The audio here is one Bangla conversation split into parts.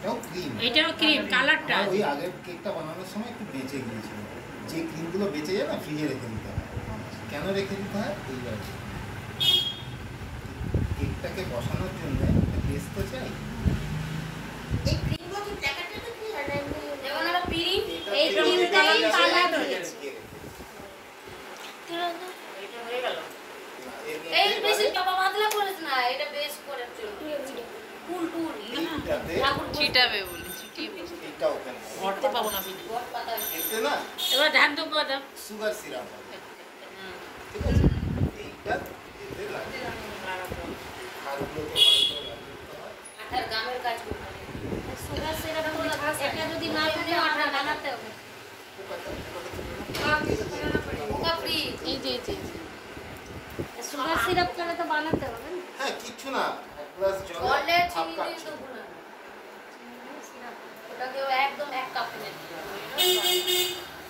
এটাও ক্রিম কালারটা ওই আগের কেকটা বানানোর সময় একটু বেঁচে গিয়েছিল। যে ক্রিমগুলো বেঁচে যায় না ফ্রিজে রেখে দিতে হয়। কেন রেখে দিতে হয়? এইবার কেকটাকে বসানোর জন্য বেস তো চাই। এই ক্রিমগুলো কি প্যাকেটে কি হয় না এমনি? যেমন আমরা ক্রিম এই ক্রিমটা কালার হয়েছে। এটা হয়ে গেল। এই বেশি চাপা পাতলা করিস না, এটা বেশ করে চল। টুল টুল চিটাবে বলি চিটিয়ে বলি এটা ওখানে করতে পাবো না ভিডিও বট পাতা। এতে না এবার ধান তো কথা সুগার সিরাপ হবে। ঠিক আছে? এইটা এতে লাগে। হাড়গুলোকে ভালো করে লাগিয়ে হয়। আটার গামের কাজ করতে হবে। সুগার সিরাপ তো এটা যদি না হয় আটা বানাতে হবে। ওকা ফ্রি এই যে সুগার সিরাপ করে তো বানাতে হবে না। হ্যাঁ কিচ্ছু না, এক গ্লাস জলে জলে হাফ চিনি কাপ দিয়ে দেবো না। ওটাকে একদম 1 কাপ নেব।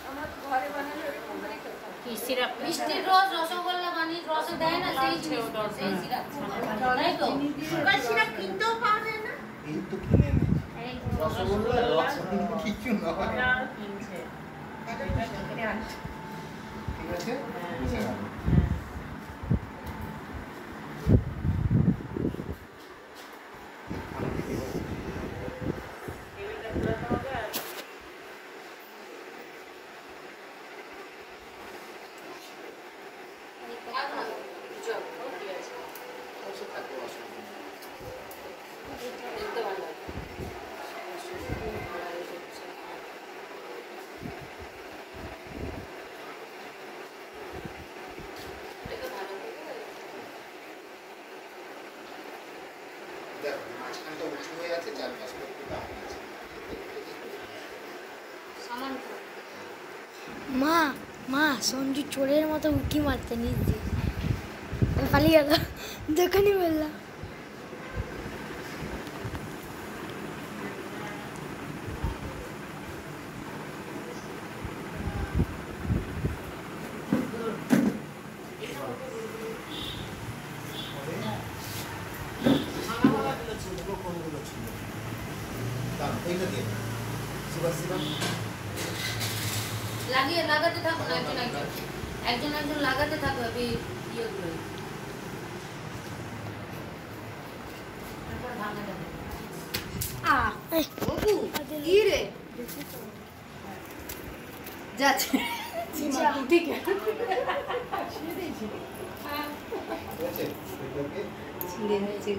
আমার ঘরে বানানো এরকম করে খেতে হয়। কি সিরাপ মিষ্টির রস রসগোল্লা বানিয়ে রসে দেয় না সেই জিনিস, সেই সিরাপ। তাই তো সুগার সিরাপ কিনতেও পাওয়া যায় না? এই তো কিনে নে রসগোল্লা রস কিছু নয়। কিনছে এটা কিনে আনছি। ঠিক আছে বুঝে গেল। দেখতে ভালো লাগে। দেখো ভালো করে। দেখো মাঝখানটা উঁচু হয়ে আছে, চারপাশটা একটু ডাউন আছে। সামান মা মা সঞ্জু চোরের মতো উঁকি মারতে নিচ্ছে, পালিয়ে গেল দোকানে বললাম। কোনগুলো ছিল দাম ওইটা দিয়ে সুগার সিরাপ লাগিয়ে লাগাতে থাকো না, একজন একজন লাগাতে থাকো এই ইয়েগুলো। তারপর ভাঙা যাবে। বাবু কি রে যাচ্ছে ঠিক আছে হয়েছে এটাকে ছিঁড়ে হয়েছে।